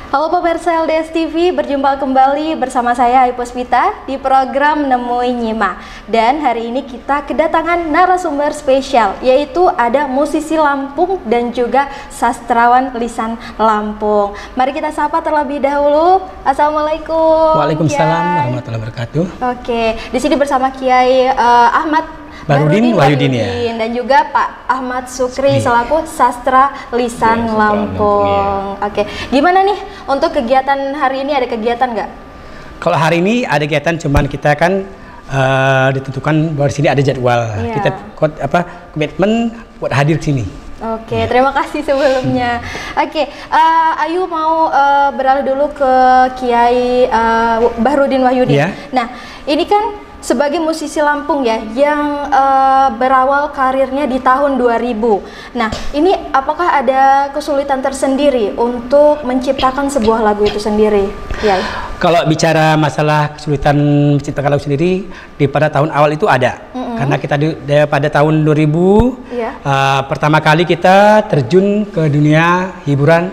Halo pemirsa LDS TV, berjumpa kembali bersama saya Ai Puspita di program Nemui Nyima. Dan hari ini kita kedatangan narasumber spesial, yaitu ada musisi Lampung dan juga sastrawan lisan Lampung. Mari kita sapa terlebih dahulu. Assalamualaikum. Waalaikumsalam warahmatullahi wabarakatuh. Oke, di sini bersama Kiai Ahmad Barudin Wahyudin ya. Dan juga Pak Ahmad Sukri selaku sastra lisan Lampung. Oke, gimana nih untuk kegiatan hari ini, ada kegiatan nggak? Kalau hari ini ada kegiatan, cuman kita kan ditentukan bahwa di sini ada jadwal. Kita komitmen buat hadir ke sini. Oke, terima kasih sebelumnya. Oke, Ayu mau beralih dulu ke Kiai Barudin Wahyudin. Nah, ini kan sebagai musisi Lampung ya, yang berawal karirnya di tahun 2000. Nah, ini apakah ada kesulitan tersendiri untuk menciptakan sebuah lagu itu sendiri? Ya. Kalau bicara masalah kesulitan menciptakan lagu sendiri, di pada tahun awal itu ada. Karena kita pada tahun 2000, pertama kali kita terjun ke dunia hiburan.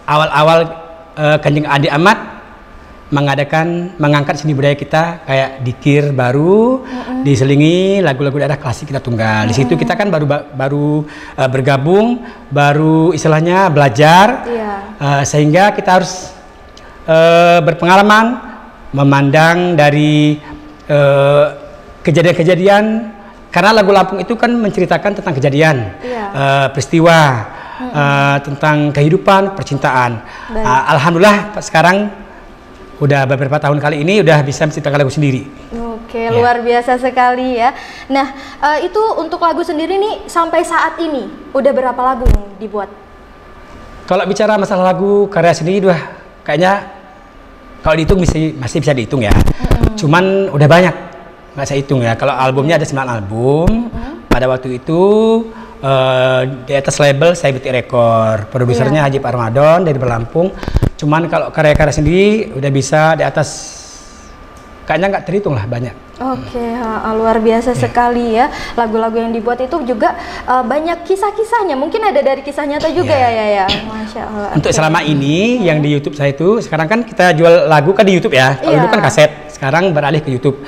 Awal-awal Kanjeng Adi Ahmad mengangkat seni budaya kita kayak dikir baru, diselingi lagu-lagu daerah klasik kita tunggal. Di situ kita kan baru bergabung, baru istilahnya belajar, sehingga kita harus berpengalaman memandang dari kejadian-kejadian, karena lagu Lampung itu kan menceritakan tentang kejadian, peristiwa, tentang kehidupan, percintaan. Alhamdulillah sekarang udah beberapa tahun kali ini udah bisa menciptakan lagu sendiri. Oke, luar biasa sekali ya. Nah, itu untuk lagu sendiri nih sampai saat ini udah berapa lagu yang dibuat? Kalau bicara masalah lagu karya sendiri udah kayaknya kalau dihitung masih bisa dihitung ya. Cuman udah banyak, nggak saya hitung ya. Kalau albumnya ada 9 album. Pada waktu itu di atas label Saya Betik Record, produsernya Haji Pak Ramadan dari Lampung. Cuman kalau karya-karya sendiri udah bisa di atas, kayaknya nggak terhitung lah, banyak. Oke, luar biasa sekali ya. Lagu-lagu yang dibuat itu juga banyak kisah-kisahnya. Mungkin ada dari kisah nyata juga ya. Masya Allah. Untuk selama ini yang di YouTube saya itu, sekarang kan kita jual lagu kan di YouTube ya. Kalau dulu kan kaset, sekarang beralih ke YouTube.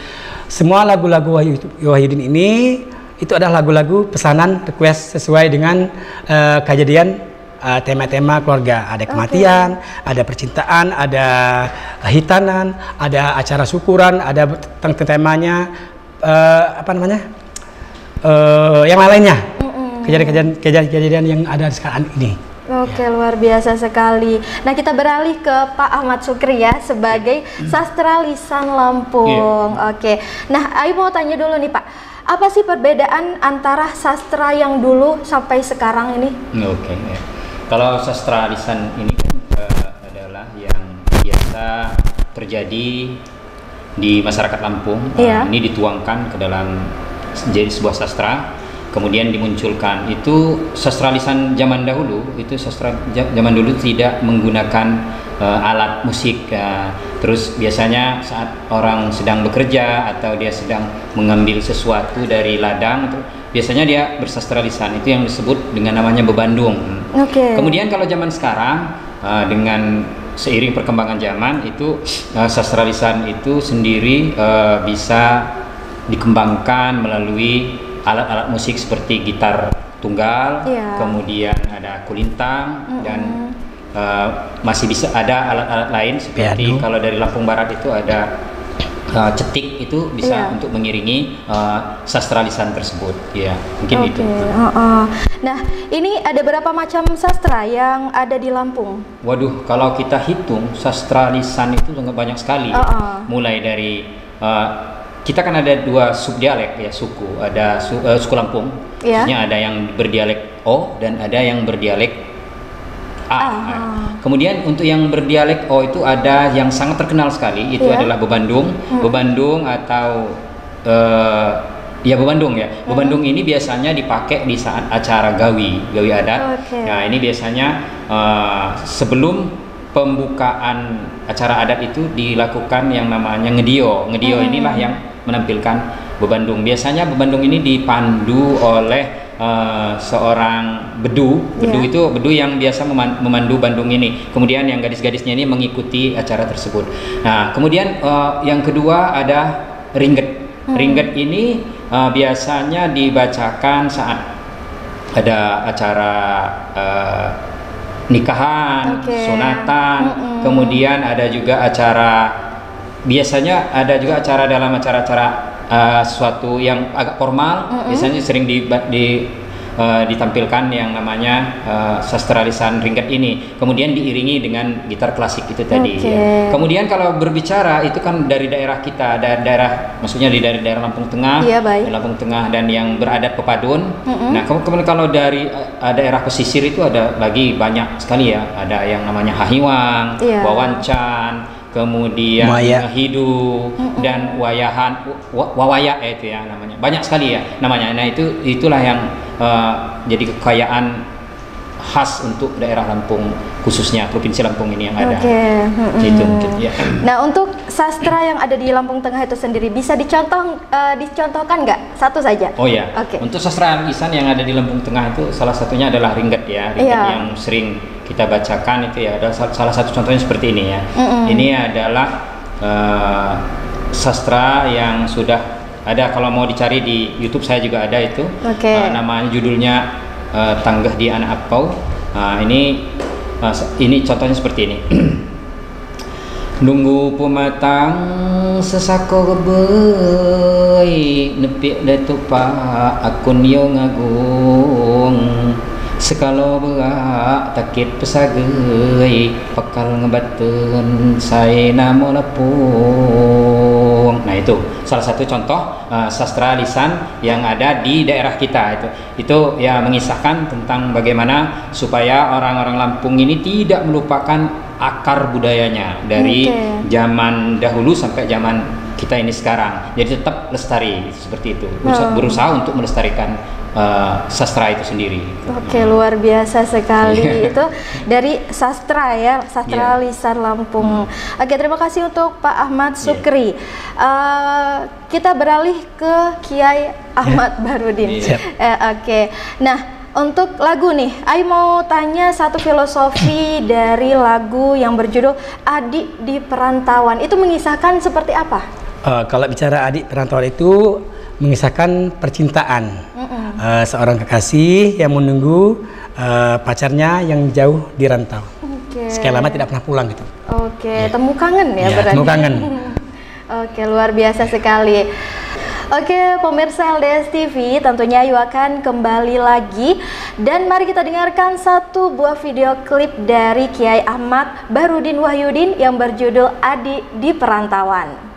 Semua lagu-lagu Wahyudin ini itu adalah lagu-lagu pesanan request sesuai dengan kejadian, tema-tema keluarga. Ada kematian, ada percintaan, ada hitanan, ada acara syukuran, ada tentang temanya yang lainnya. Kejadian-kejadian yang ada sekarang ini. Oke, luar biasa sekali. Nah, kita beralih ke Pak Ahmad Sukri ya, sebagai sastra lisan Lampung. Oke, nah Ayu mau tanya dulu nih Pak, apa sih perbedaan antara sastra yang dulu sampai sekarang ini? Kalau sastra lisan ini adalah yang biasa terjadi di masyarakat Lampung. Ini dituangkan ke dalam jadi sebuah sastra, kemudian dimunculkan. Itu sastra lisan zaman dahulu, itu sastra zaman dulu tidak menggunakan alat musik. Terus biasanya saat orang sedang bekerja atau dia sedang mengambil sesuatu dari ladang, biasanya dia bersastra lisan. Itu yang disebut dengan namanya bebandung. Kemudian kalau zaman sekarang, dengan seiring perkembangan zaman itu, sastra lisan itu sendiri bisa dikembangkan melalui alat-alat musik seperti gitar tunggal, kemudian ada kulintang, dan masih bisa ada alat-alat lain seperti kalau dari Lampung Barat itu ada cetik, itu bisa untuk mengiringi sastra lisan tersebut. Mungkin itu. Nah, ini ada berapa macam sastra yang ada di Lampung? Waduh, kalau kita hitung sastra lisan itu sangat banyak sekali. Mulai dari kita kan ada 2 subdialek ya, suku. Ada suku Lampung. Maksudnya ada yang berdialek O dan ada yang berdialek A. Kemudian untuk yang berdialek O itu ada yang sangat terkenal sekali, itu adalah bebandung. Bebandung atau bebandung ya. Bebandung ini biasanya dipakai di saat acara gawi adat. Nah, ini biasanya sebelum pembukaan acara adat itu dilakukan yang namanya ngedio. Ngedio inilah yang menampilkan bebandung. Biasanya bebandung ini dipandu oleh seorang bedu itu bedu yang biasa memandu Bandung ini. Kemudian yang gadis-gadisnya ini mengikuti acara tersebut. Nah, kemudian yang kedua ada ringget. Ringget ini biasanya dibacakan saat ada acara nikahan, sunatan, kemudian ada juga biasanya ada juga acara dalam acara-acara suatu yang agak formal, biasanya sering ditampilkan yang namanya sastra lisan ringget ini, kemudian diiringi dengan gitar klasik itu tadi. Ya. Kemudian kalau berbicara itu kan dari daerah kita, maksudnya di daerah Lampung Tengah, Lampung Tengah dan yang beradat pepadun. Nah, kemudian kalau dari daerah pesisir itu ada lagi banyak sekali ya, ada yang namanya hahiwang, wawancan, kemudian hidu dan wawaya itu ya namanya, banyak sekali ya namanya. Nah, itulah yang jadi kekayaan khas untuk daerah Lampung, khususnya Provinsi Lampung ini yang ada. Itu mungkin ya. Nah, untuk sastra yang ada di Lampung Tengah itu sendiri bisa dicontohkan nggak satu saja? Oh ya. Untuk sastra lisan yang ada di Lampung Tengah itu salah satunya adalah ringget ya, ringget yang sering kita bacakan itu ya. Ada salah satu contohnya seperti ini ya. Ini adalah sastra yang sudah ada, kalau mau dicari di YouTube saya juga ada itu. Namanya judulnya Tanggah di Anak Apau. Ini contohnya seperti ini. Nunggu pumatang sesako gebei nepik datupa akun yo ngagung sekalo berak takit pesagei pakal ngebaten saya namo lepung. Nah, itu salah satu contoh sastra lisan yang ada di daerah kita. Itu ya mengisahkan tentang bagaimana supaya orang-orang Lampung ini tidak melupakan akar budayanya dari zaman dahulu sampai zaman kita ini sekarang. Jadi tetap lestari seperti itu. Berusaha untuk melestarikan sastra itu sendiri. Luar biasa sekali. Itu dari sastra ya, sastra lisan Lampung. Terima kasih untuk Pak Ahmad Sukri. Kita beralih ke Kiai Ahmad Barudin. Nah, untuk lagu nih, Ayu mau tanya satu filosofi dari lagu yang berjudul Adik di Perantauan. Itu mengisahkan seperti apa? Kalau bicara adik perantauan itu mengisahkan percintaan. Seorang kekasih yang menunggu pacarnya yang jauh di rantau. Sekian lama tidak pernah pulang gitu. Temu kangen ya berarti. Temu kangen. Luar biasa sekali. Pemirsa LDS TV, tentunya Ayu akan kembali lagi dan mari kita dengarkan satu buah video klip dari Kiai Ahmad Barudin Wahyudin yang berjudul Adik di Perantauan.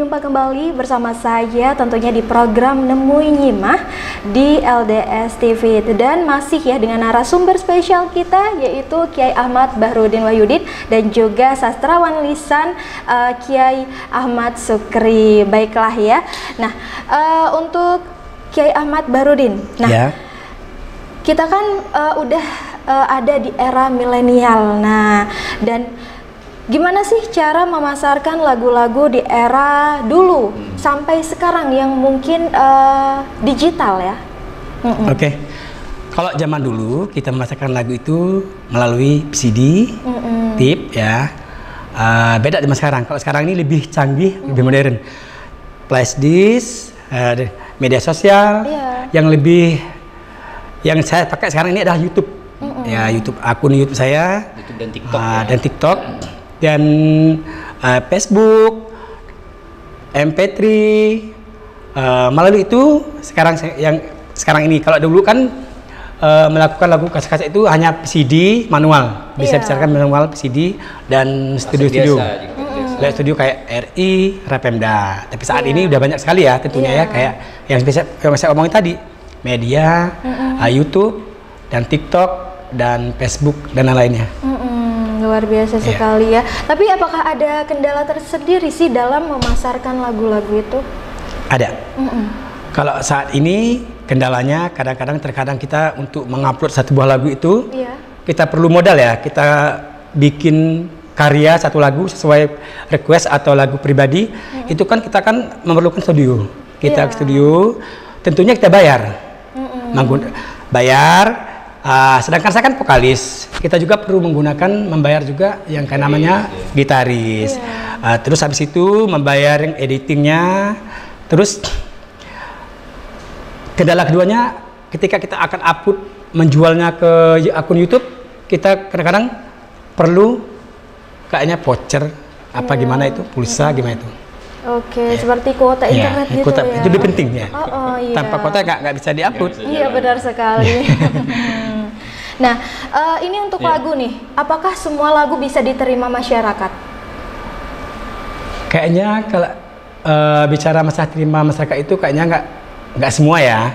berjumpa kembali bersama saya tentunya di program Nemui Nyimah di LDS TV, dan masih ya dengan narasumber spesial kita yaitu Kiai Ahmad Bahrudin Wahyudin dan juga sastrawan lisan Kiai Ahmad Sukri. Baiklah ya. Nah, untuk Kiai Ahmad Bahrudin. Nah, ya. Kita kan udah ada di era milenial. Nah, dan gimana sih cara memasarkan lagu-lagu di era dulu sampai sekarang yang mungkin digital ya? Oke. Kalau zaman dulu kita memasarkan lagu itu melalui CD, tip ya. Beda dengan sekarang. Kalau sekarang ini lebih canggih, lebih modern. Flash disk, media sosial, yang lebih yang saya pakai sekarang ini adalah YouTube. Ya, YouTube, akun YouTube saya, YouTube dan TikTok, dan TikTok. Dan Facebook, MP3, melalui itu sekarang ini. Kalau dulu kan melakukan lagu kaset-kaset itu hanya CD manual, bisa bicarakan manual CD dan studio-studio. Studio kayak RI, Rapemda. Tapi saat ini udah banyak sekali ya tentunya ya, kayak yang saya omongin tadi, media, YouTube dan TikTok dan Facebook dan lainnya. Luar biasa sekali ya. Tapi apakah ada kendala tersendiri sih dalam memasarkan lagu-lagu itu? Ada. Kalau saat ini kendalanya terkadang kita untuk mengupload satu buah lagu itu, kita perlu modal ya. Kita bikin karya satu lagu sesuai request atau lagu pribadi, itu kan kita kan memerlukan studio. Kita ke studio, tentunya kita bayar. Sedangkan saya kan vokalis, kita juga perlu membayar juga yang kayak namanya gitaris. Terus habis itu membayar yang editingnya. Terus kendala keduanya ketika kita akan upload menjualnya ke akun YouTube, kita kadang-kadang perlu kayaknya voucher apa gimana itu, pulsa gimana itu. Oke, seperti kuota internet gitu kuota, ya. Itu lebih penting ya. Iya. Tanpa kuota nggak bisa diupload. Iya, benar sekali. Nah, ini untuk lagu nih, apakah semua lagu bisa diterima masyarakat? Kayaknya kalau bicara masalah terima masyarakat itu kayaknya nggak semua ya.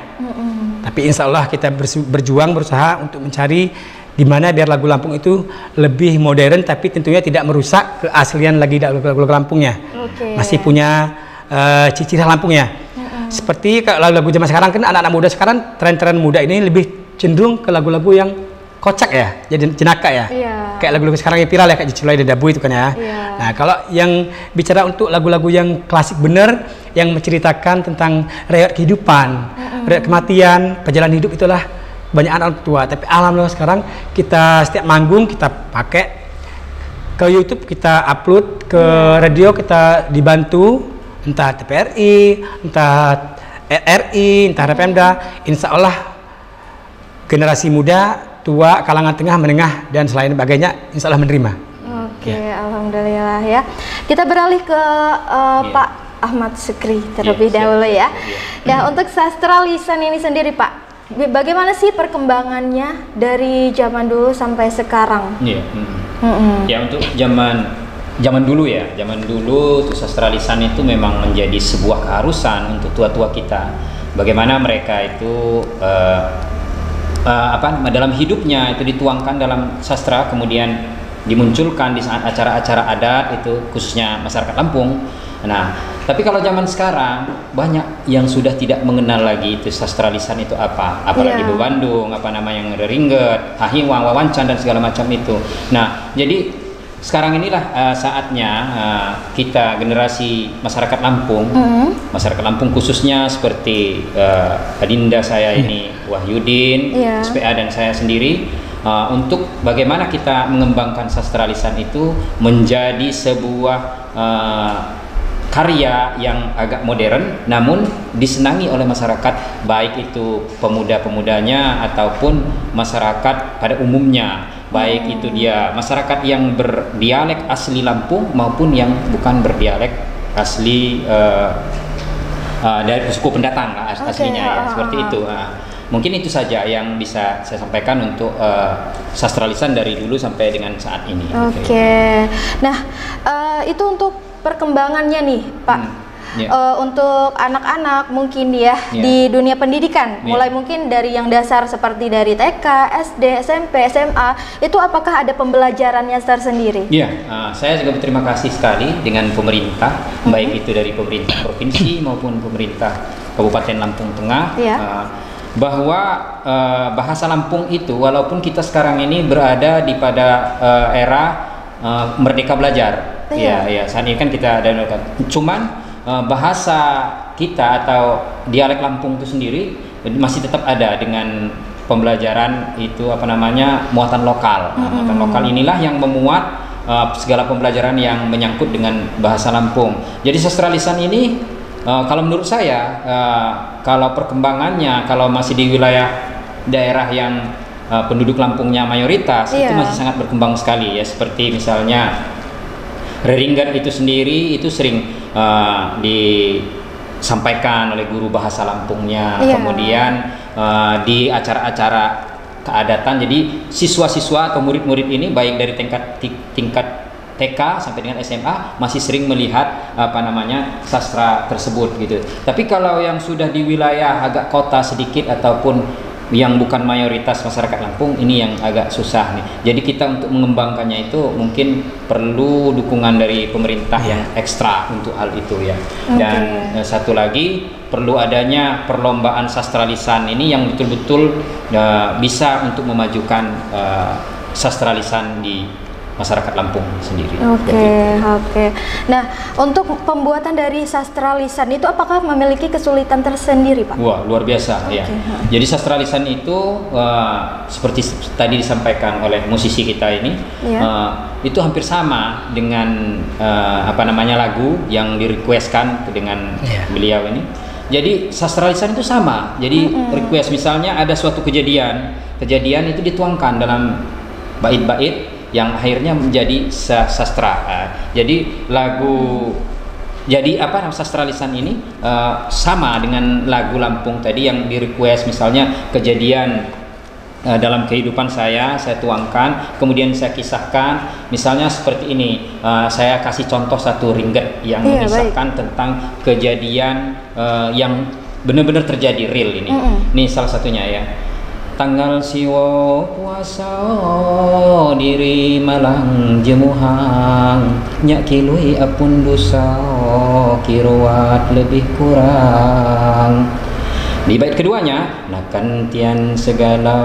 Tapi insya Allah kita berusaha untuk mencari di mana biar lagu Lampung itu lebih modern, tapi tentunya tidak merusak keaslian lagu Lampungnya. Masih punya ciri Lampungnya. Seperti lagu-lagu zaman sekarang kan anak-anak muda sekarang, tren-tren muda ini lebih cenderung ke lagu-lagu yang kocak ya, jadi jenaka ya. Kayak lagu-lagu sekarang yang viral ya, kayak Ciculai dan Dabu itu kan ya. Nah, kalau yang bicara untuk lagu-lagu yang klasik bener, yang menceritakan tentang riwayat kehidupan, riwayat kematian, perjalanan hidup, itulah banyak anak tua. Tapi alhamdulillah sekarang kita setiap manggung kita pakai ke YouTube, kita upload ke radio, kita dibantu entah TPRI, entah RRI, entah Rapemda. Insya Allah generasi muda, tua, kalangan tengah, menengah dan selain sebagainya insya Allah menerima. Alhamdulillah ya. Kita beralih ke Pak Ahmad Sukri terlebih dahulu ya. Nah, untuk sastra lisan ini sendiri Pak, bagaimana sih perkembangannya dari zaman dulu sampai sekarang? Ya, untuk zaman dulu ya, zaman dulu untuk sastra lisan itu memang menjadi sebuah keharusan untuk tua-tua kita. Bagaimana mereka itu dalam hidupnya itu dituangkan dalam sastra, kemudian dimunculkan di saat acara-acara adat itu khususnya masyarakat Lampung. Nah, tapi kalau zaman sekarang banyak yang sudah tidak mengenal lagi itu sastra lisan itu apa, apalagi bebandung, apa nama yang ringget, hahiwang, wawancan dan segala macam itu. Nah, jadi sekarang inilah saatnya kita generasi masyarakat Lampung khususnya seperti adinda saya ini Wahyudin, SPA dan saya sendiri, untuk bagaimana kita mengembangkan sastra lisan itu menjadi sebuah karya yang agak modern namun disenangi oleh masyarakat, baik itu pemuda-pemudanya ataupun masyarakat pada umumnya, baik itu dia masyarakat yang berdialek asli Lampung maupun yang bukan berdialek asli dari suku pendatang aslinya ya, seperti itu. Mungkin itu saja yang bisa saya sampaikan untuk sastra lisan dari dulu sampai dengan saat ini. Nah, itu untuk perkembangannya nih Pak. untuk anak-anak mungkin ya di dunia pendidikan, mulai mungkin dari yang dasar seperti dari TK, SD, SMP, SMA, itu apakah ada pembelajarannya tersendiri? Saya juga berterima kasih sekali dengan pemerintah, baik itu dari pemerintah provinsi maupun pemerintah Kabupaten Lampung Tengah, bahwa bahasa Lampung itu, walaupun kita sekarang ini berada di pada era merdeka belajar, saat ini kan kita ada, cuman bahasa kita atau dialek Lampung itu sendiri masih tetap ada dengan pembelajaran itu muatan lokal. Muatan lokal inilah yang memuat segala pembelajaran yang menyangkut dengan bahasa Lampung. Jadi sastra lisan ini kalau menurut saya kalau perkembangannya, kalau masih di wilayah daerah yang penduduk Lampungnya mayoritas, itu masih sangat berkembang sekali ya. Seperti misalnya Reringgan itu sendiri itu sering disampaikan oleh guru bahasa Lampungnya, kemudian di acara-acara keadatan. Jadi siswa-siswa atau murid-murid ini baik dari tingkat TK sampai dengan SMA masih sering melihat sastra tersebut gitu. Tapi kalau yang sudah di wilayah agak kota sedikit ataupun yang bukan mayoritas masyarakat Lampung, ini yang agak susah nih. Jadi kita untuk mengembangkannya itu mungkin perlu dukungan dari pemerintah yang ekstra untuk hal itu ya. Dan satu lagi, perlu adanya perlombaan sastra lisan ini yang betul-betul bisa untuk memajukan sastra lisan di masyarakat Lampung sendiri. Oke. Nah, untuk pembuatan dari sastra lisan itu apakah memiliki kesulitan tersendiri, Pak? Wah, luar biasa ya. Jadi sastra lisan itu seperti tadi disampaikan oleh musisi kita ini, itu hampir sama dengan lagu yang direquestkan dengan beliau ini. Jadi sastra lisan itu sama. Jadi request misalnya ada suatu kejadian itu dituangkan dalam bait-bait yang akhirnya menjadi sastra. Jadi sastra lisan ini sama dengan lagu Lampung tadi yang di request, misalnya kejadian dalam kehidupan saya tuangkan, kemudian saya kisahkan, misalnya seperti ini. Saya kasih contoh satu ringget yang mengisahkan tentang kejadian yang benar-benar terjadi, real ini. Ini salah satunya ya. Tanggal siwo puasa diri malang jemuhang, nyak kilui apun dosa kiruat lebih kurang. Di bait keduanya, nakan tian segala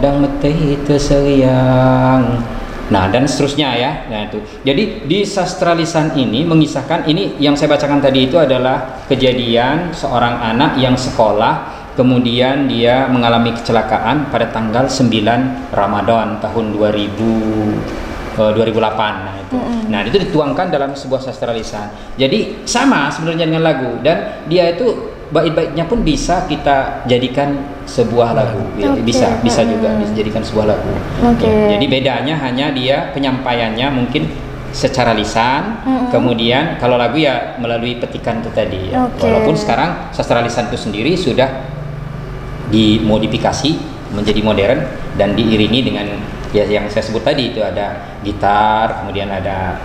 dang meteh terseriang. Nah, dan seterusnya ya. Nah, itu. Jadi di sastra lisan ini mengisahkan, ini yang saya bacakan tadi itu adalah kejadian seorang anak yang sekolah, kemudian dia mengalami kecelakaan pada tanggal 9 Ramadan tahun 2008. Nah, itu. Nah, itu dituangkan dalam sebuah sastra lisan. Jadi sama sebenarnya dengan lagu, dan dia itu bait-baitnya pun bisa kita jadikan sebuah lagu. Bisa juga dijadikan sebuah lagu. Ya, jadi bedanya hanya dia penyampaiannya mungkin secara lisan, kemudian kalau lagu ya melalui petikan itu tadi ya. Walaupun sekarang sastra lisan itu sendiri sudah dimodifikasi menjadi modern dan diiringi dengan yang saya sebut tadi, itu ada gitar, kemudian ada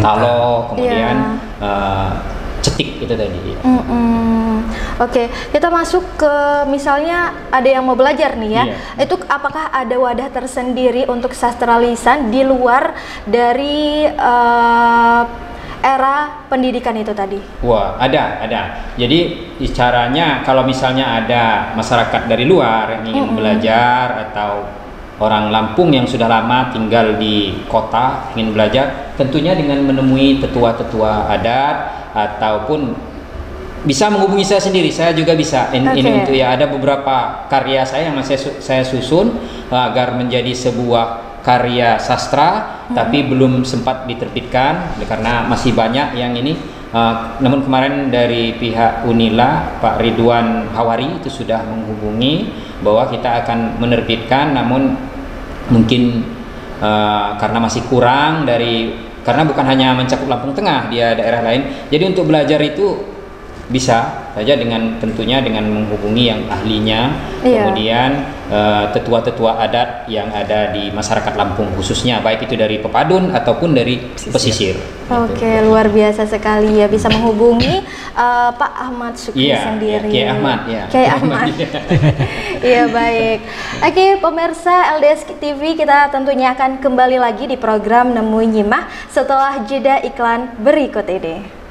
talo, kemudian cetik itu tadi. Oke, kita masuk ke misalnya ada yang mau belajar nih ya. Itu apakah ada wadah tersendiri untuk sastra lisan di luar dari era pendidikan itu tadi? Wah, ada. Jadi caranya kalau misalnya ada masyarakat dari luar yang ingin belajar, atau orang Lampung yang sudah lama tinggal di kota ingin belajar, tentunya dengan menemui tetua-tetua adat, ataupun bisa menghubungi saya sendiri. Saya juga bisa. Ini untuk ada beberapa karya saya yang masih saya susun agar menjadi sebuah karya sastra, tapi belum sempat diterbitkan karena masih banyak yang ini. Namun kemarin dari pihak Unila, Pak Ridwan Hawari itu sudah menghubungi bahwa kita akan menerbitkan, namun mungkin karena masih kurang karena bukan hanya mencakup Lampung Tengah, dia daerah lain. Jadi untuk belajar itu bisa saja dengan tentunya dengan menghubungi yang ahlinya, kemudian tetua-tetua adat yang ada di masyarakat Lampung khususnya, baik itu dari Pepadun ataupun dari pesisir. Oke, luar biasa sekali ya, bisa menghubungi Pak Ahmad Syukri sendiri. Kiai Ahmad ya. Kiai Ahmad. Iya, baik. Oke, pemirsa LDS TV, kita tentunya akan kembali lagi di program Nemu Nyimah setelah jeda iklan berikut ini.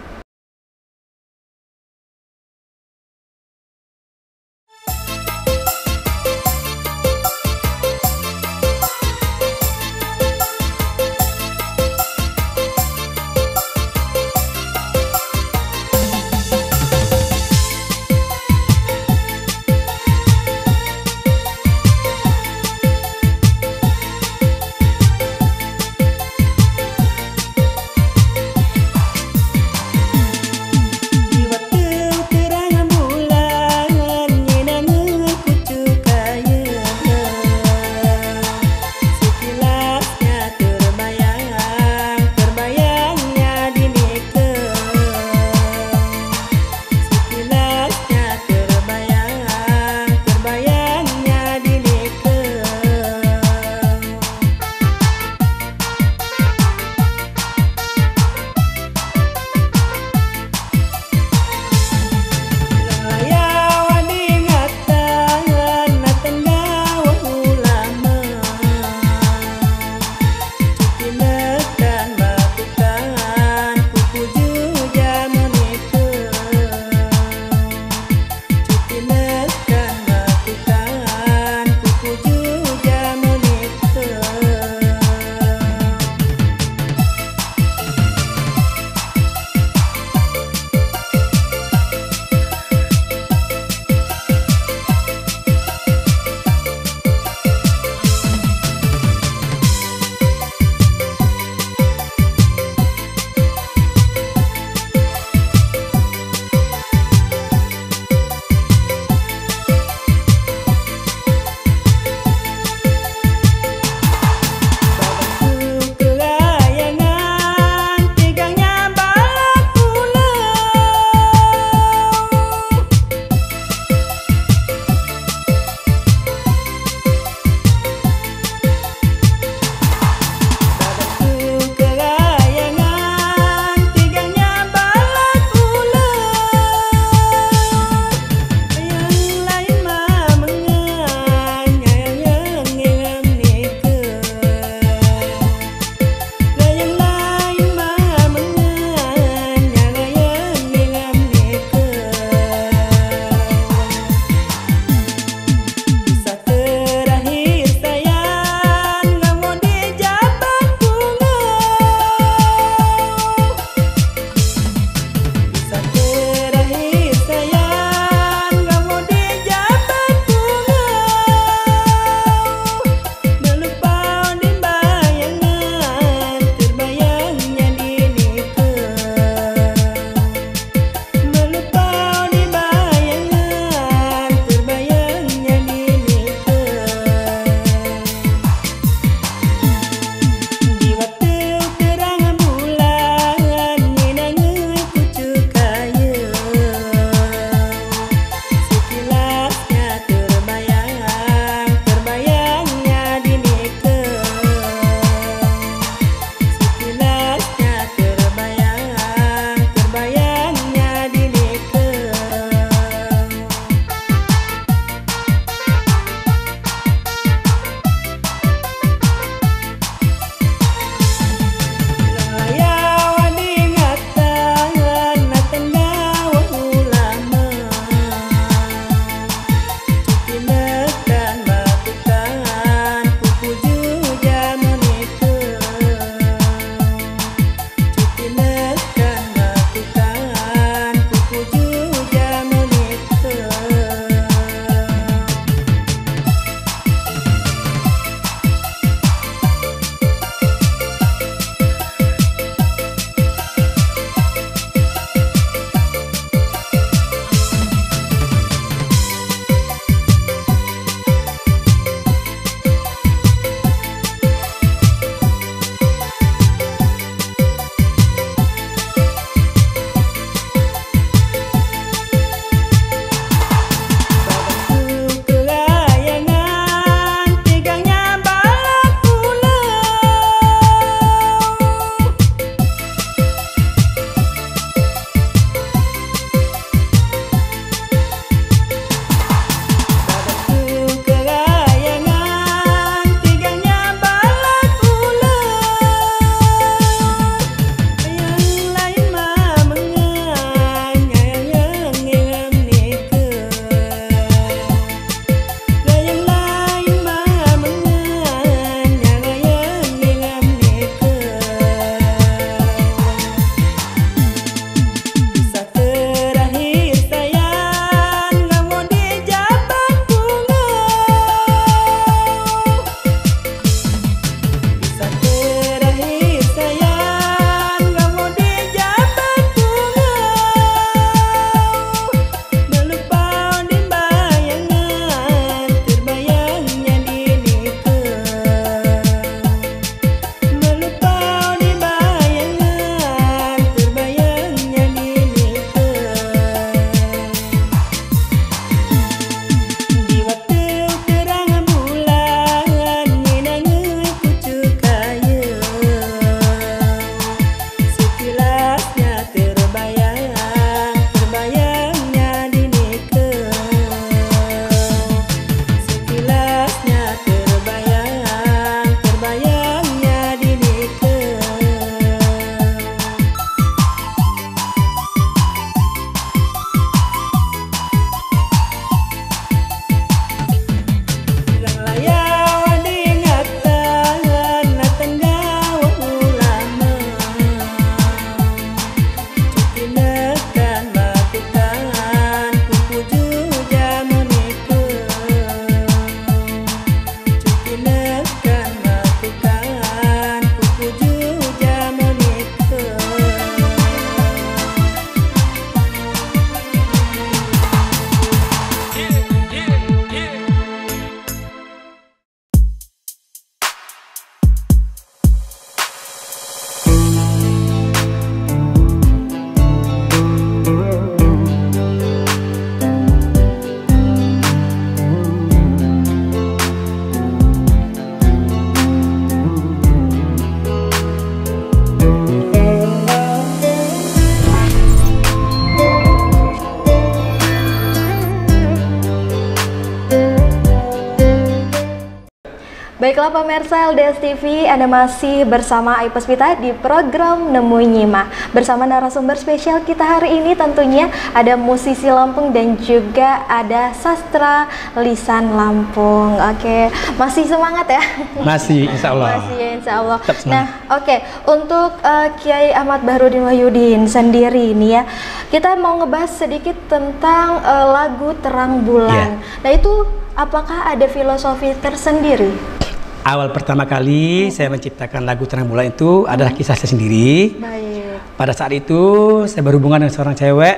Baiklah pemirsa LDS TV, Anda masih bersama Ai Puspita di program Nemu Nyima. Bersama narasumber spesial kita hari ini tentunya ada musisi Lampung dan juga ada sastra lisan Lampung. Oke, masih semangat ya? Masih, insya Allah. Masih, insya Allah. Nah, oke, untuk Kiai Ahmad Bahrudin Wahyudin sendiri ini ya, kita mau ngebahas sedikit tentang lagu Terang Bulan. Nah itu apakah ada filosofi tersendiri? Awal pertama kali saya menciptakan lagu Terang Bulan itu adalah kisah saya sendiri. Baik. Pada saat itu saya berhubungan dengan seorang cewek,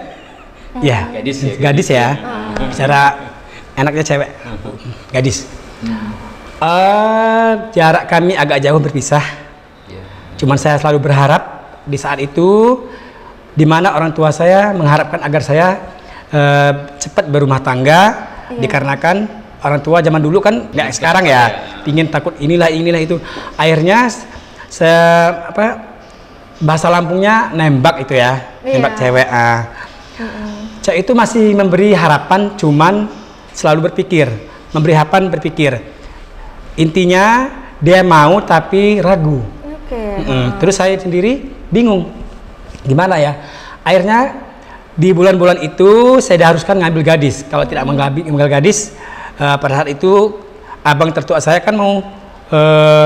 ya gadis ya. Bicara enaknya cewek, gadis. Jarak kami agak jauh berpisah. Cuman saya selalu berharap di saat itu, di mana orang tua saya mengharapkan agar saya cepat berumah tangga, dikarenakan orang tua zaman dulu kan nggak sekarang ya, pingin takut inilah itu. Akhirnya saya bahasa Lampungnya nembak itu ya, nembak cewek. Cewek itu masih memberi harapan, cuman selalu memberi harapan berpikir. Intinya dia mau tapi ragu. Terus saya sendiri bingung gimana ya. Akhirnya di bulan-bulan itu saya diharuskan ngambil gadis. Kalau tidak mengambil gadis, pada saat itu abang tertua saya kan mau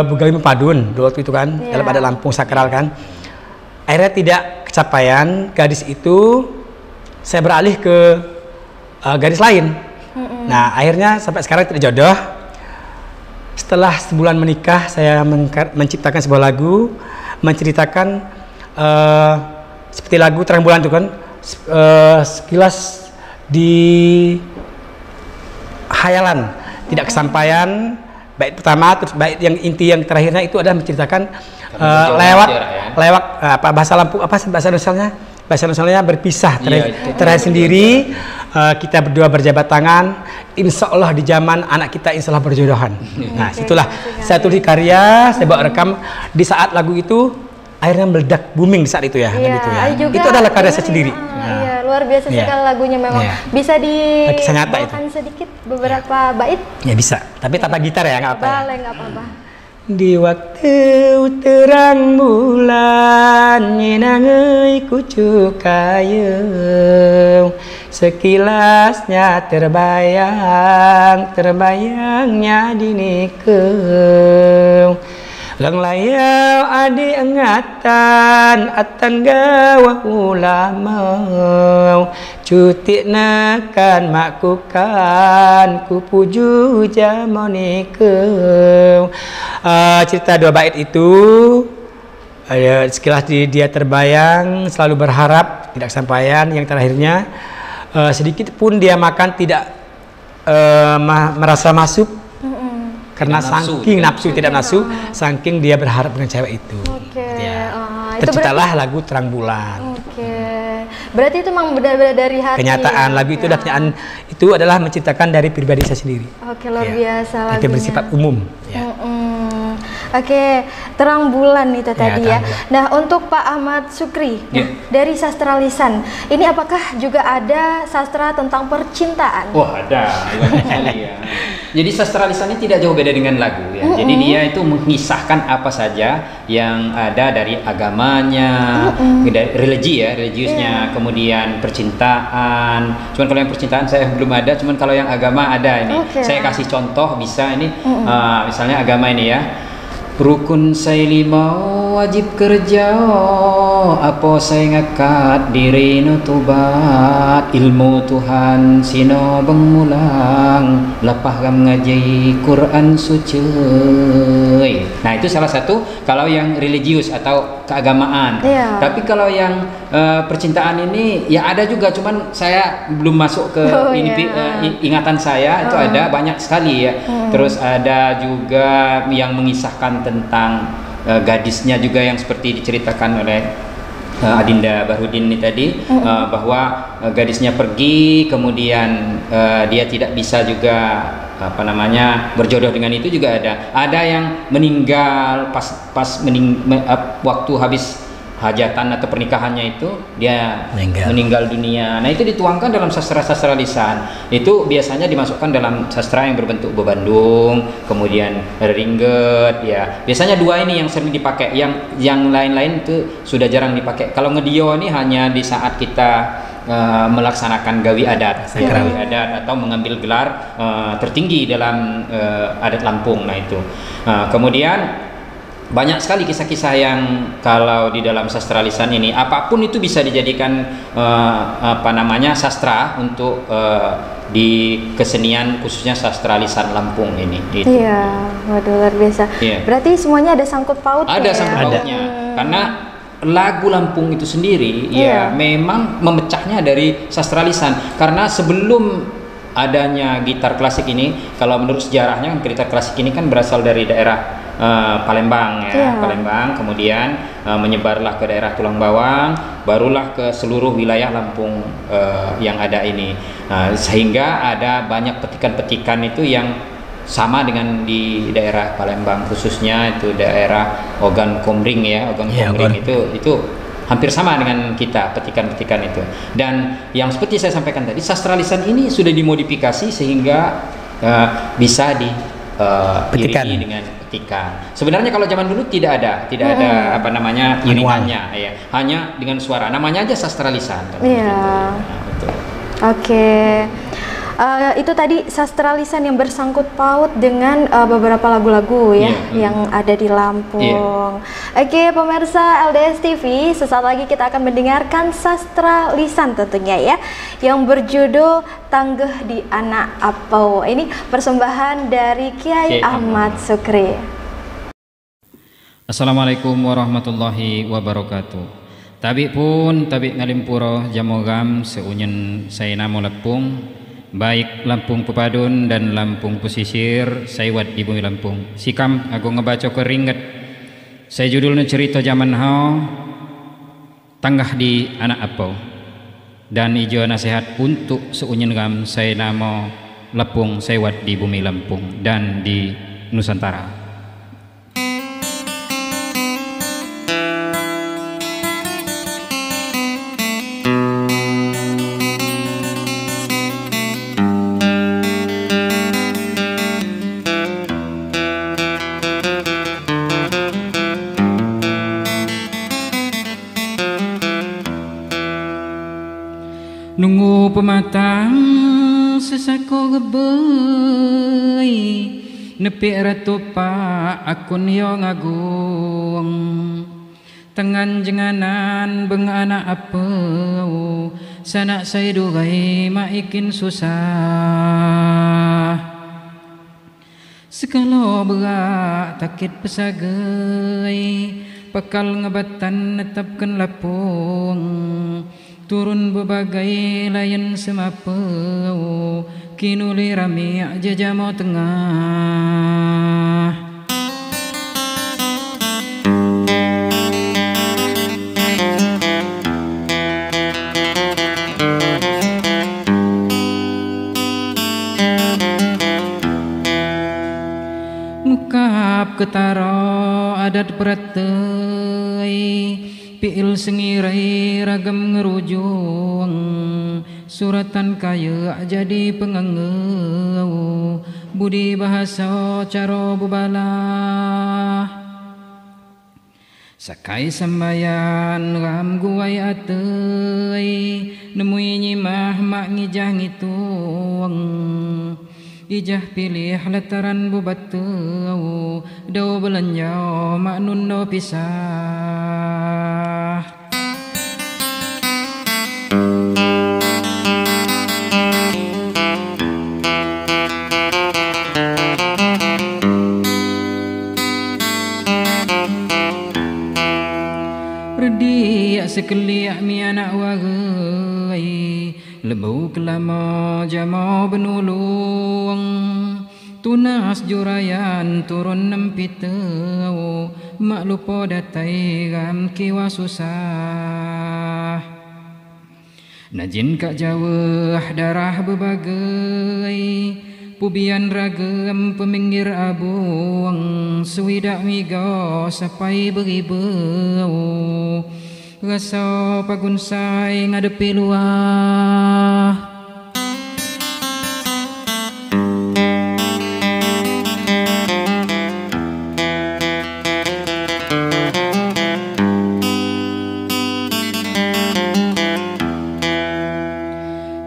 begali Padun waktu itu kan, dalam ada Lampung sakral kan. Akhirnya tidak kecapaian gadis itu, saya beralih ke gadis lain. Nah akhirnya sampai sekarang tidak jodoh. Setelah sebulan menikah, saya menciptakan sebuah lagu menceritakan seperti lagu Terang Bulan itu kan, sekilas di hayalan, tidak kesampaian. Bait pertama, terus bait yang inti yang terakhirnya itu adalah menceritakan lewat bahasa Lampung, bahasa Nusalnya berpisah, terakhir sendiri. Kita berdua berjabat tangan, insya Allah di zaman anak kita insya Allah berjodohan. Nah situlah saya tulis karya, saya bawa rekam di saat lagu itu akhirnya meledak, booming di saat itu ya. Itu adalah karya saya sendiri. Iya, luar biasa sekali lagunya memang. Bisa dibawakan sedikit beberapa bait? Ya bisa, tapi tanpa gitar ya, nggak apa-apa. Boleh, nggak apa-apa. Di waktu terang bulan nyinangei kucuk kayu, sekilasnya terbayangnya dinikeu. Lang layau adi engatan atan gawa ulama, cuti nekan makukan kupuju jamonikeu. Cerita dua bait itu sekilas dia terbayang, selalu berharap tidak kesampaian. Yang terakhirnya sedikit pun dia makan tidak merasa masuk. Karena saking nafsu, tidak nafsu, saking dia berharap dengan cewek itu. Terciptalah lagu Terang Bulan. Berarti itu memang benar-benar dari hati. Kenyataan lagu itu adalah menciptakan dari pribadi saya sendiri. Luar biasa lagunya. Itu bersifat umum. Terang Bulan itu tadi ya. Nah untuk Pak Ahmad Sukri dari sastra lisan, ini apakah juga ada sastra tentang percintaan? Wah ada, banyak sekali ya. Jadi sastra lisan ini tidak jauh beda dengan lagu ya. Jadi dia itu mengisahkan apa saja yang ada dari agamanya, dari religiusnya, kemudian percintaan. Cuman kalau yang percintaan saya belum ada, cuman kalau yang agama ada ini. Saya kasih contoh bisa ini, misalnya agama ini ya. Rukun saya 5 wajib kerja, apa saya ngakat diri nutubat, ilmu Tuhan sino bengmulang, lapah gam ngaji Quran suci. Nah itu salah satu kalau yang religius atau keagamaan. Tapi kalau yang percintaan ini ya ada juga, cuman saya belum masuk ke ingatan saya itu ada banyak sekali ya. Terus ada juga yang mengisahkan tentang gadisnya juga yang seperti diceritakan oleh Adinda Bahrudin ini tadi, bahwa gadisnya pergi kemudian dia tidak bisa juga berjodoh dengan itu juga ada yang meninggal pas waktu habis hajatan atau pernikahannya itu dia meninggal dunia. Nah itu dituangkan dalam sastra-sastra lisan. Itu biasanya dimasukkan dalam sastra yang berbentuk bebandung, kemudian ringget ya. Biasanya dua ini yang sering dipakai. Yang lain-lain itu sudah jarang dipakai. Kalau ngedio ini hanya di saat kita melaksanakan gawi adat, gawi adat atau mengambil gelar tertinggi dalam adat Lampung. Nah itu. Kemudian banyak sekali kisah-kisah yang kalau di dalam sastra lisan ini apapun itu bisa dijadikan sastra untuk di kesenian khususnya sastra lisan Lampung ini. Gitu. Iya, waduh luar biasa. Iya. Berarti semuanya ada sangkut pautnya. Ada sangkut pautnya, karena lagu Lampung itu sendiri ya memang memecahnya dari sastra lisan. Karena sebelum adanya gitar klasik ini, kalau menurut sejarahnya kan gitar klasik ini kan berasal dari daerah Palembang ya, Palembang, kemudian menyebarlah ke daerah Tulang Bawang, barulah ke seluruh wilayah Lampung yang ada ini, sehingga ada banyak petikan-petikan itu yang sama dengan di daerah Palembang, khususnya itu daerah Ogan Komring ya, Ogan Komring itu hampir sama dengan kita petikan-petikan itu. Dan yang seperti saya sampaikan tadi, sastra lisan ini sudah dimodifikasi sehingga bisa diiringi dengan petikan. Sebenarnya kalau zaman dulu tidak ada iringannya ya, hanya dengan suara. Namanya aja sastra lisan. Iya. Oke. Itu tadi sastra lisan yang bersangkut paut dengan beberapa lagu-lagu ya yang ada di Lampung. Oke, pemirsa LDS TV, sesaat lagi kita akan mendengarkan sastra lisan tentunya ya, yang berjudul Tanggeh di Anak Apau. Ini persembahan dari Kiai Ahmad Sukri. Assalamualaikum warahmatullahi wabarakatuh. Tabi ngalimpuro jamogam seunyen saya namo Lampung, baik Lampung Pepadun dan Lampung Pesisir, saya wat di bumi Lampung. Sikam aku ngebaca keringet. Saya judulnya cerita zaman hao Tanggah di Anak Apau. Dan ijo nasihat untuk seunyen gam saya namo Lampung, saya wat di bumi Lampung dan di Nusantara. Nunggu pematang sesako gebei nepi ratu pak akun yo ngagung tengan jenganan beng anak apeu sanak saya dugai maikin susah sekalo berak takit pesagai pakal ngebatan netapkan Lampung turun berbagai layan semapau kinuli rami jajamo tengah ngukap ketaro adat beratei piil sengirai ragam ngerujung suratan kaya jadi pengengeu budi bahasa caro bubalah sakai sambayan ram guai atei nemui nyimah mak ngijah ngitung ijah pilih lataran bubateu dau belanjau mak nundo pisah redi sekeliak mi anak wagai lebau kelama jama benulung tunas jurayan turun nempiteu mak lupa datai gam kiwa susah najin kak jauh darah berbagai pubian ragam peminggir abung suwidak migo sampai beribau rasa pagunsai ngadepi luah.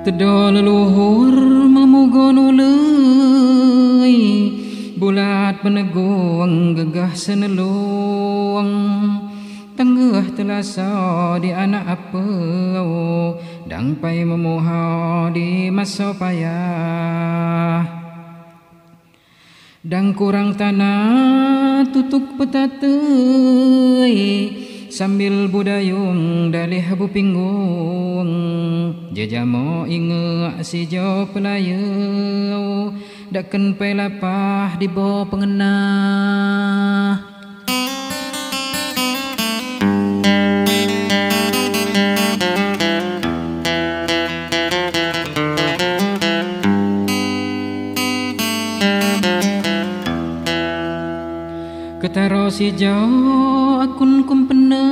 Tedo leluhur memugon ulei, bulat peneguang gegah seneluang, tenggah telasa di anak apa, dangpai memoha di masa payah. Dang kurang tanah tutuk petatei, sambil budayung dalih bupinggung, jajamo inge si jo pelayau, daken pelapah di bawah pengenah. Ketaro si jo akun kumpenai,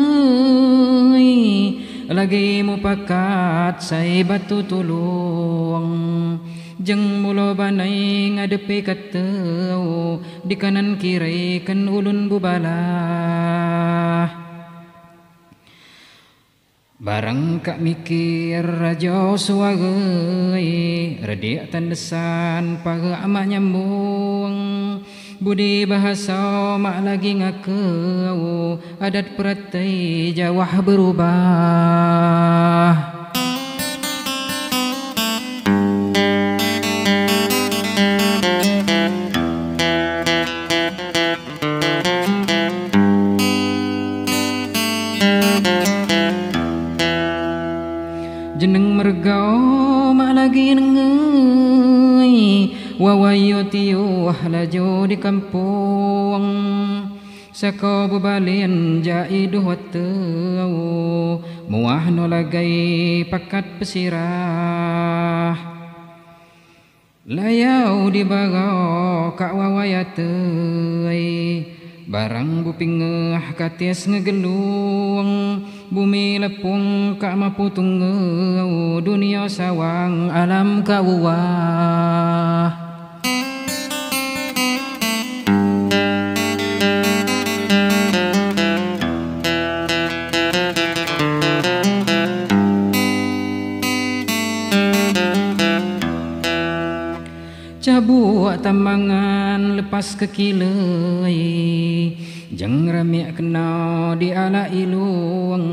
lagi mupakat say batu tulung, jeng mulo banai ngadepi katau, di kanan kiri kan ulun bubalah. Barang kak mikir rajo suagai, redik tandesan paga amak nyambung, budi bahasa mak lagi ngakau, adat peratai Jawa berubah. Jeneng mergau mak lagi nengai, wawayo tiyuh lajo di kampung, sako bebalin jaiduh watau, muah nolagay pakat pesirah. Layau di bagau kak wawayatay, barang bupingeh katis ngegelung, bumi lepung kak maputungeu, dunia sawang alam kawuwah. Cabuk tambangan lepas ke kilai, jeng ramiak kena di ala ilung,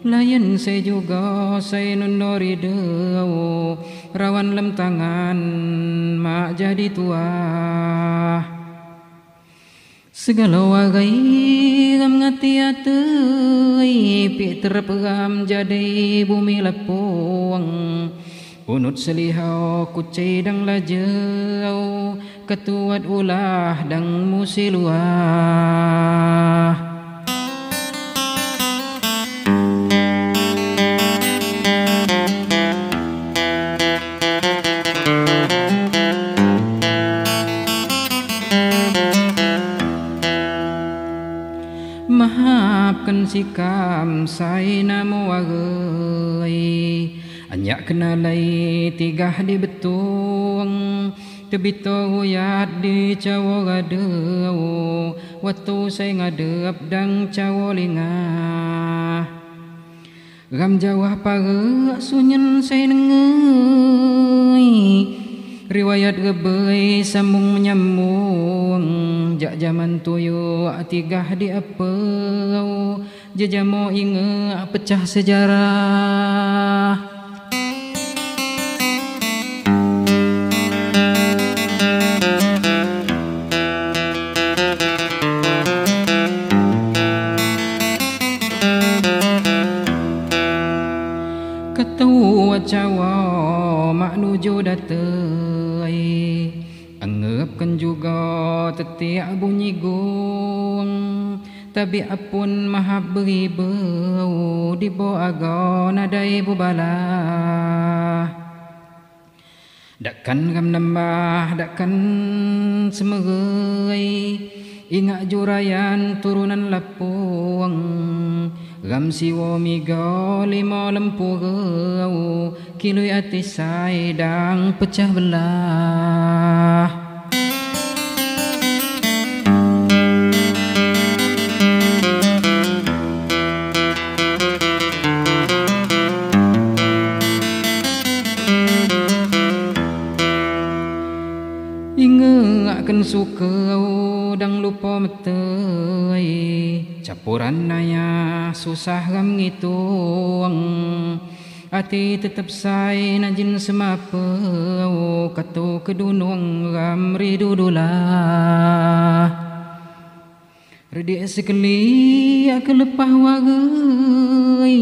layan saya juga saya nundori deu, rawan lem tangan mak jadi tua. Segala wagai gam ngati atei, pi terpegam jadi bumi lepung, unut selihau kucai dang lajau, ketuat ulah dang musiluah. Maafkan sikam saya namo wagai, anyak kenalai tigah di betung, tebito huyat di cawo gadeu, waktu saya ngadep dang cawo lingah. Gam jawah page sunyen saya nengai, riwayat gebei sambung menyambung, jak zaman tuyo tigah di apeu, jejamo inge pecah sejarah. Ketua cawa mak nuju datei, anggapkan juga tetiak bunyi gong, tapi apun maha beribau di boago nadai bubalah. Dakkan gam nambah dakkan semegai, ingat jurayan turunan lapung, Gam siwo migo limo lempurau kilui atisai dang pecah belah. Akan suka dang lupa metei capuran naya susah gam ngitung ati tetap say najin semapau katu kedunung gam ridudulah redi sekali aku lepah wagai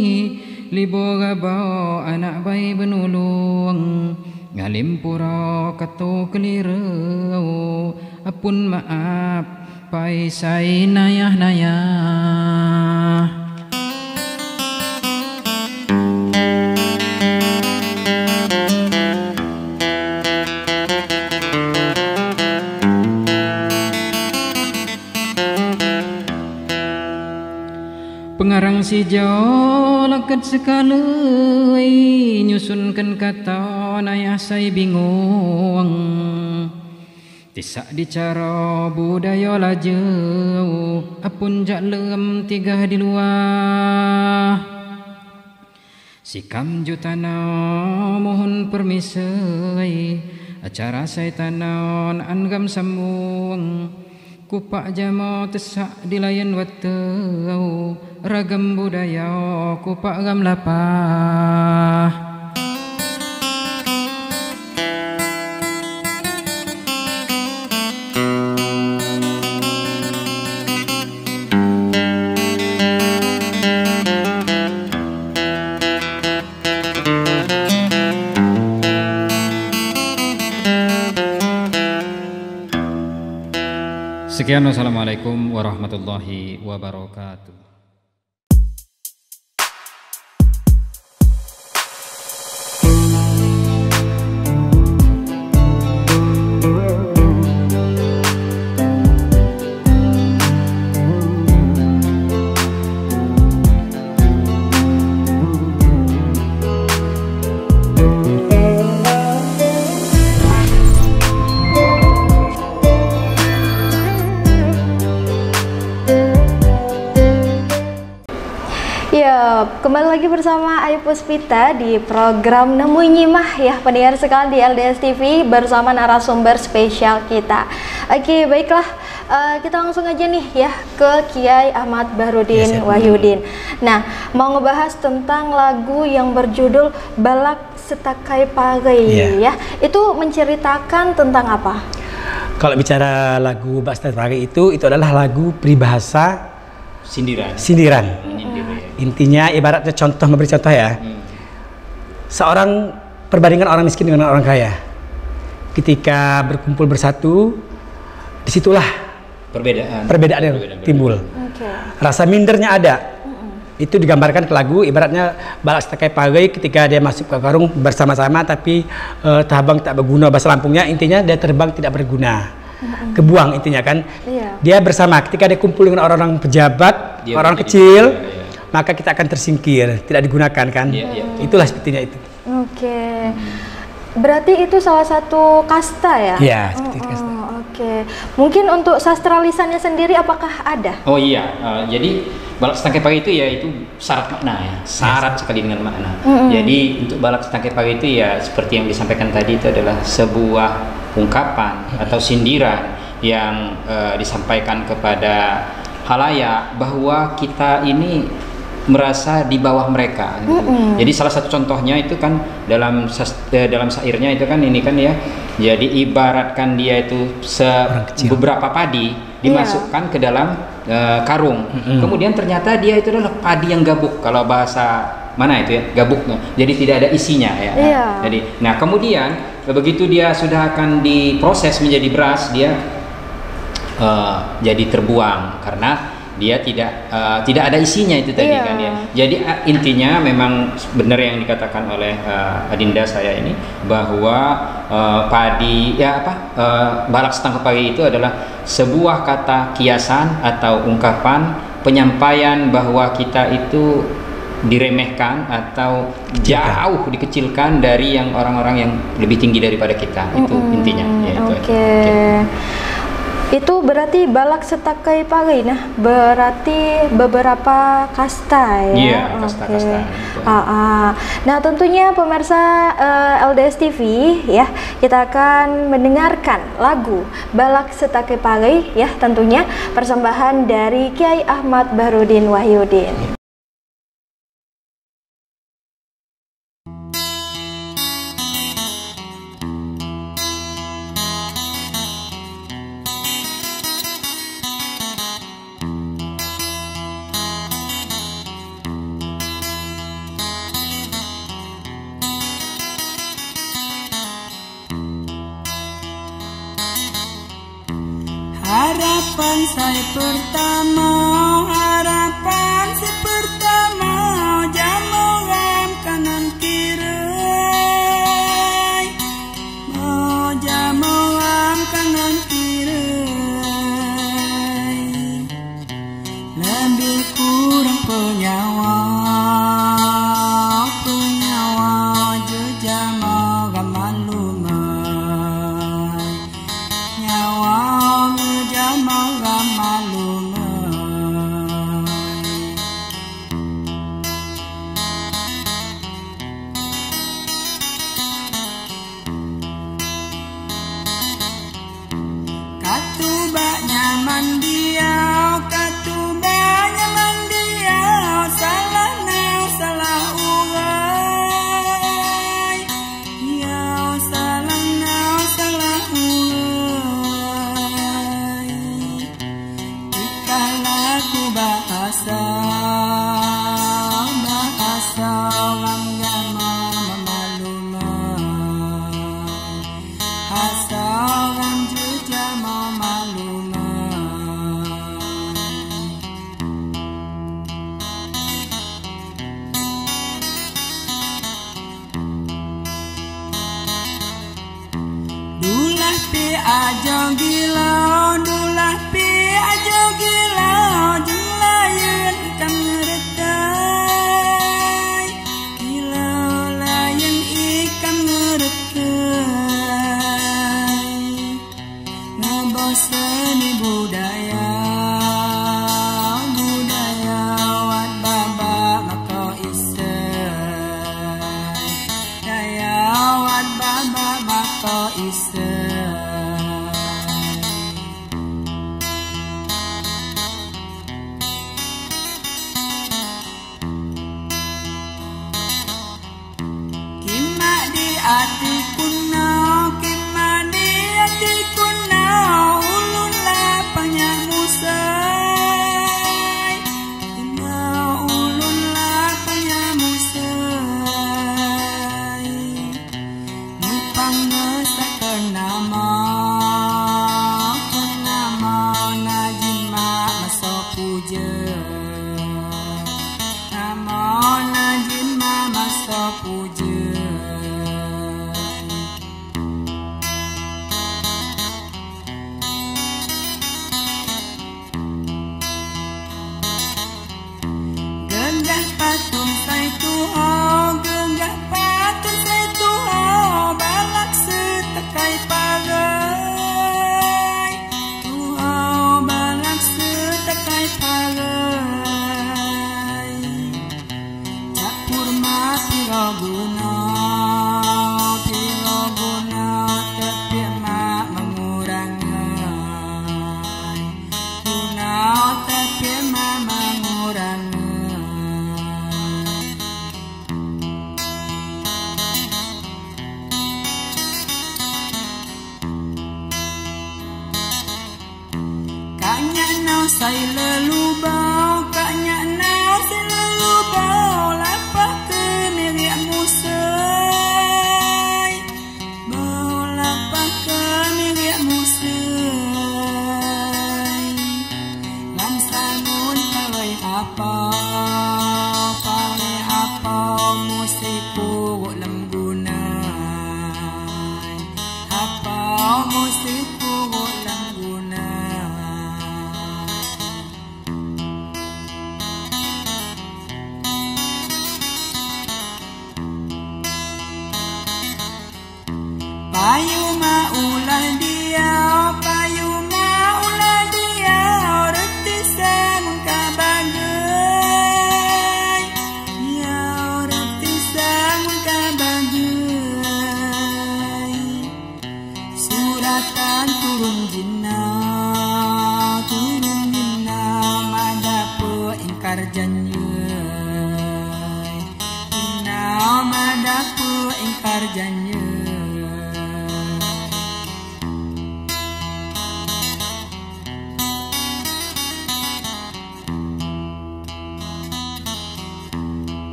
libo gabau anak bayi benulung ngalim pura katu kelirau apun maaf pai sai nayah-nayah. Pengarang si Jawa lakat sekali nyusunkan kata nayah saya bingung tisak dicara budaya lajau apun jak lem tiga di luar sikam jutana mohon permisai acara saya tanon anggam sambung kupak jamo tesak dilayan watau ragam budaya kupak gam lapah. Sekian, wassalamualaikum warahmatullahi wabarakatuh. Kembali lagi bersama Ayu Puspita di program Nemu Nyimah ya pendengar sekalian di LDS TV bersama narasumber spesial kita. Oke, baiklah, kita langsung aja nih ya ke Kiai Ahmad Bahrudin Wahyudin. Nah, mau ngebahas tentang lagu yang berjudul Balak Setakai Pagai ya. Itu menceritakan tentang apa? Kalau bicara lagu Balak Setakai Pagai itu adalah lagu peribahasa sindiran. Intinya ibaratnya contoh, memberi contoh ya. Seorang perbandingan orang miskin dengan orang kaya. Ketika berkumpul bersatu, disitulah perbedaan yang timbul. Rasa mindernya ada. Itu digambarkan ke lagu, ibaratnya balak setakai pagai ketika dia masuk ke karung bersama-sama tapi tabang tak berguna bahasa Lampungnya, intinya dia terbang tidak berguna. Kebuang intinya kan. Dia bersama ketika dia kumpul dengan orang-orang pejabat, orang kecil, maka kita akan tersingkir, tidak digunakan kan. Itulah sepertinya itu. Oke. Berarti itu salah satu kasta ya? Iya, seperti itu kasta. Oke. Mungkin untuk sastra lisannya sendiri apakah ada? Oh iya, jadi balak setakai pagai itu ya itu syarat makna ya, syarat sekali dengan makna. Jadi untuk balak setakai pagai itu ya seperti yang disampaikan tadi itu adalah sebuah ungkapan atau sindiran yang disampaikan kepada halayak bahwa kita ini merasa di bawah mereka. Jadi salah satu contohnya itu kan dalam syairnya itu kan ini kan ya. Jadi ibaratkan dia itu beberapa padi dimasukkan ke dalam karung. Kemudian ternyata dia itu adalah padi yang gabuk kalau bahasa mana itu ya, gabuknya. Jadi tidak ada isinya ya. Jadi nah kemudian begitu dia sudah akan diproses menjadi beras, dia jadi terbuang karena dia tidak ada isinya itu tadi kan ya. Jadi intinya memang benar yang dikatakan oleh adinda saya ini bahwa padi balak setangkai pagi itu adalah sebuah kata kiasan atau ungkapan penyampaian bahwa kita itu diremehkan atau jauh dikecilkan dari yang orang-orang yang lebih tinggi daripada kita. Itu intinya. Ya, Itu berarti balak setakai pagai, nah berarti beberapa kasta ya. Iya, kasta-kasta. Nah tentunya pemirsa LDS TV ya, kita akan mendengarkan lagu Balak Setakai Pagai ya, tentunya persembahan dari Kiai Ahmad Bahrudin Wahyudin. Harapan saya pertama, harapan saya pertama, jamuram kanan kiri, mau jamuram kanan kiri, lebih kurang penyawa, jejama gamalumai, nyawa katubanya mandiau, katubanya mandiau, salah nau salah urai, ya salah nau salah urai, ikalah ku bahasa orang gama memalumai, hasa orang jejama aja gila, dulah pi aja gila, jelayan ikan ngerekai, gila layan ikan ngerekai, ngeboseni budaya, budaya wat baba maka isai, daya wat baba maka isai. Ati kuna, kimani ati kuna, ulun lapangnya musai, kuna ulun lapangnya musai, nupang ngesakan nama, kenama najima masuk puja, nama najima masuk puja. Genggah patung sai tuho, genggah patung sai tuho, balak setakai pagai, tuho balak setakai pagai, capur mati roguna, tapi mak mengurangai, guna tapi mak mengurangai. Kaknya nau say lelubau, kaknya nau say lelubau, lapah ke meriak musai, bau lapah ke meriak musai, lam sangun parai apa, musiku lemgunai, apa musiku lemgunai. Payuma ulah dia, payuma ulah dia, reti sang kabagai, ya reti sang kabagai. Suratan turun jinna madapu ingkar janji, inna madapu ingkar janji.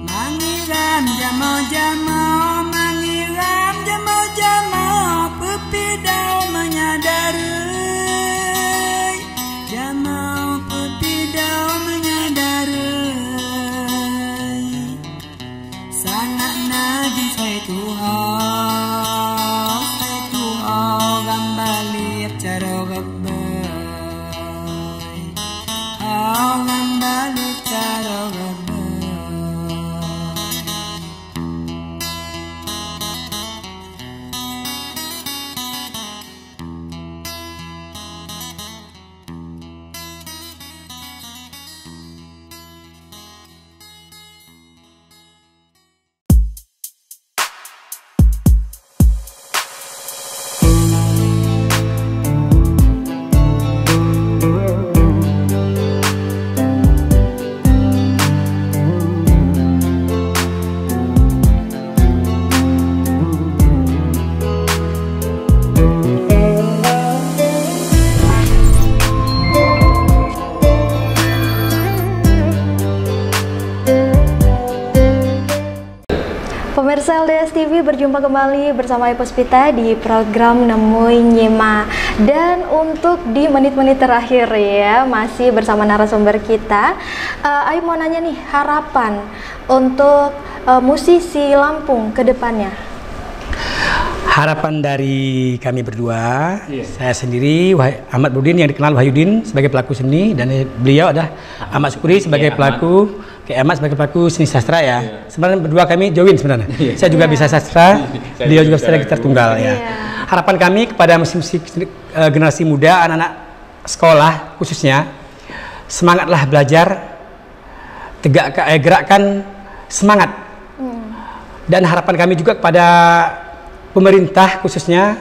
Mangiram jamo-jamo, mangiram jamo-jamo, pepidau menyadari, jamo pepidau menyadari, sangat nabi saya Tuhan gambalik cara gabai, gambalik cara gabai. Pemirsa LDS TV, berjumpa kembali bersama Ibu Puspita di program Nemui Nyema. Dan untuk di menit-menit terakhir ya, masih bersama narasumber kita. Ayu mau nanya nih, harapan untuk musisi Lampung ke depannya. Harapan dari kami berdua, saya sendiri Ahmad Burdin yang dikenal Wahyudin sebagai pelaku seni, dan beliau adalah Ahmad Syukuri sebagai pelaku, Ahmad sebagai pelaku seni sastra ya. Sebenarnya berdua kami join sebenarnya. Saya juga bisa sastra, beliau juga bisa gitar tunggal ya. Harapan kami kepada musik generasi muda, anak-anak sekolah khususnya, semangatlah belajar, gerakkan semangat. Dan harapan kami juga kepada pemerintah khususnya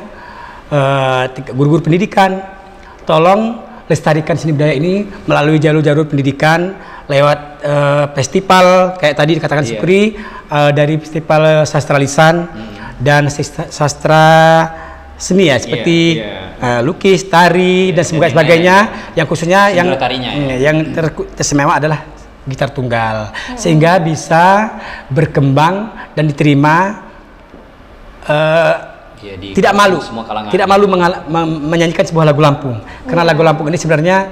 guru-guru pendidikan, tolong lestarikan seni budaya ini melalui jalur-jalur pendidikan lewat festival kayak tadi dikatakan Syukri, dari festival sastra lisan dan sastra seni ya, seperti lukis, tari dan sebagainya, yang khususnya yang teristimewa adalah gitar tunggal, sehingga bisa berkembang dan diterima, tidak malu menyanyikan sebuah lagu Lampung, karena lagu Lampung ini sebenarnya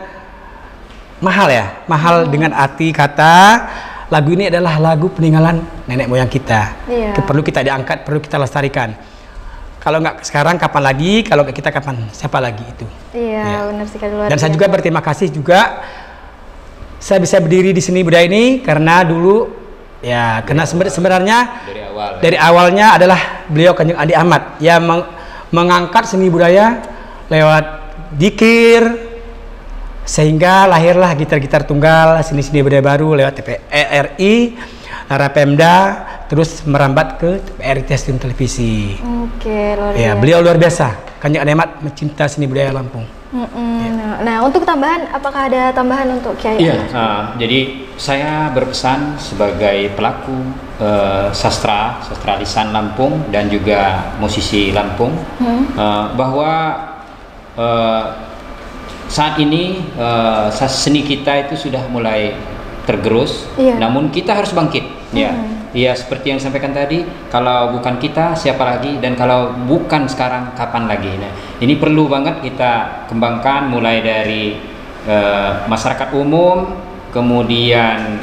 mahal ya, mahal dengan arti kata lagu ini adalah lagu peninggalan nenek moyang kita, perlu kita diangkat, perlu kita lestarikan. Kalau nggak sekarang kapan lagi, kalau nggak kita kapan siapa lagi itu. Benar sekali, luar biasa. Dan saya juga berterima kasih juga saya bisa berdiri di seni budaya ini karena dulu ya, karena sebenarnya dari awalnya adalah beliau Kanjeng Andi Ahmad yang mengangkat seni budaya lewat dikir, sehingga lahirlah gitar-gitar tunggal, seni-seni budaya baru lewat TPRI, Rapemda, terus merambat ke TPRI Stasiun Televisi. Luar biasa. Beliau luar biasa, Kanjeng Andi Ahmad mencinta seni budaya Lampung. Nah, untuk tambahan, apakah ada tambahan untuk Kiai? Jadi saya berpesan sebagai pelaku sastra lisan Lampung dan juga musisi Lampung, bahwa saat ini seni kita itu sudah mulai tergerus, namun kita harus bangkit. Ya, seperti yang sampaikan tadi, kalau bukan kita siapa lagi, dan kalau bukan sekarang kapan lagi. Nah, ini perlu banget kita kembangkan, mulai dari masyarakat umum, kemudian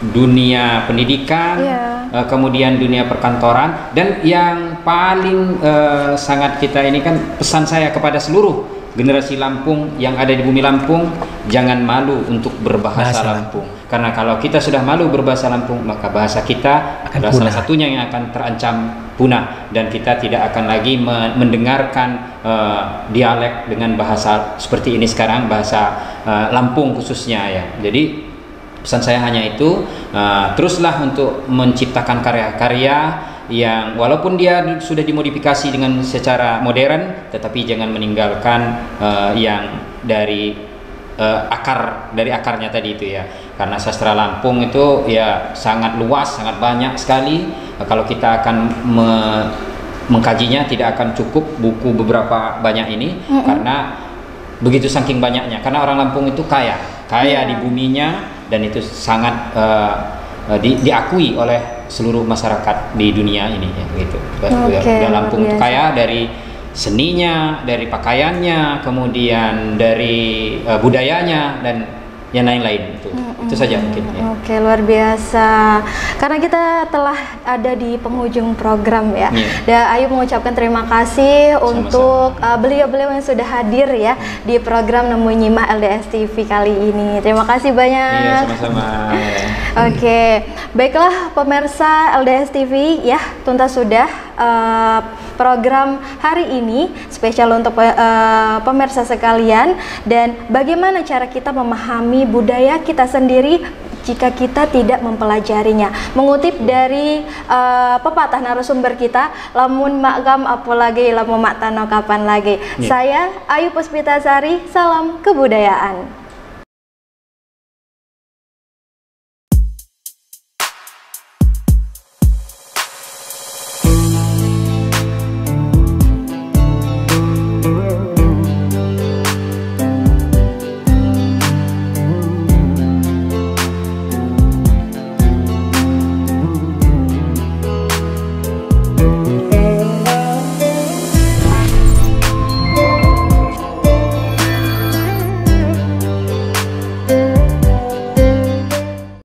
dunia pendidikan, kemudian dunia perkantoran, dan yang paling sangat kita ini kan pesan saya kepada seluruh generasi Lampung yang ada di bumi Lampung, jangan malu untuk berbahasa Lampung. Karena kalau kita sudah malu berbahasa Lampung, maka bahasa kita adalah salah satunya yang akan terancam punah, dan kita tidak akan lagi mendengarkan dialek dengan bahasa seperti ini sekarang, bahasa Lampung khususnya ya. Jadi pesan saya hanya itu, teruslah untuk menciptakan karya-karya yang walaupun dia sudah dimodifikasi dengan secara modern, tetapi jangan meninggalkan yang dari akarnya tadi itu ya. Karena sastra Lampung itu ya sangat luas, sangat banyak sekali. Kalau kita akan mengkajinya tidak akan cukup buku beberapa banyak ini, karena begitu saking banyaknya. Karena orang Lampung itu kaya di buminya, dan itu sangat diakui oleh seluruh masyarakat di dunia ini ya, gitu. Dan Lampung itu kaya dari seninya, dari pakaiannya, kemudian dari budayanya, dan yang lain-lain. Itu saja mungkin ya. Oke, luar biasa. Karena kita telah ada di penghujung program ya. Dan Ayu mengucapkan terima kasih untuk beliau-beliau yang sudah hadir ya di program Nemu Nyimah LDS TV kali ini. Terima kasih banyak. Iya, sama-sama. Oke, baiklah pemirsa LDS TV ya, tuntas sudah program hari ini spesial untuk pemirsa sekalian. Dan bagaimana cara kita memahami budaya kita sendiri jika kita tidak mempelajarinya. Mengutip dari pepatah narasumber kita, lamun makgam apalagi lamun mak tano kapan lagi. Saya Ayu Puspitasari, salam kebudayaan.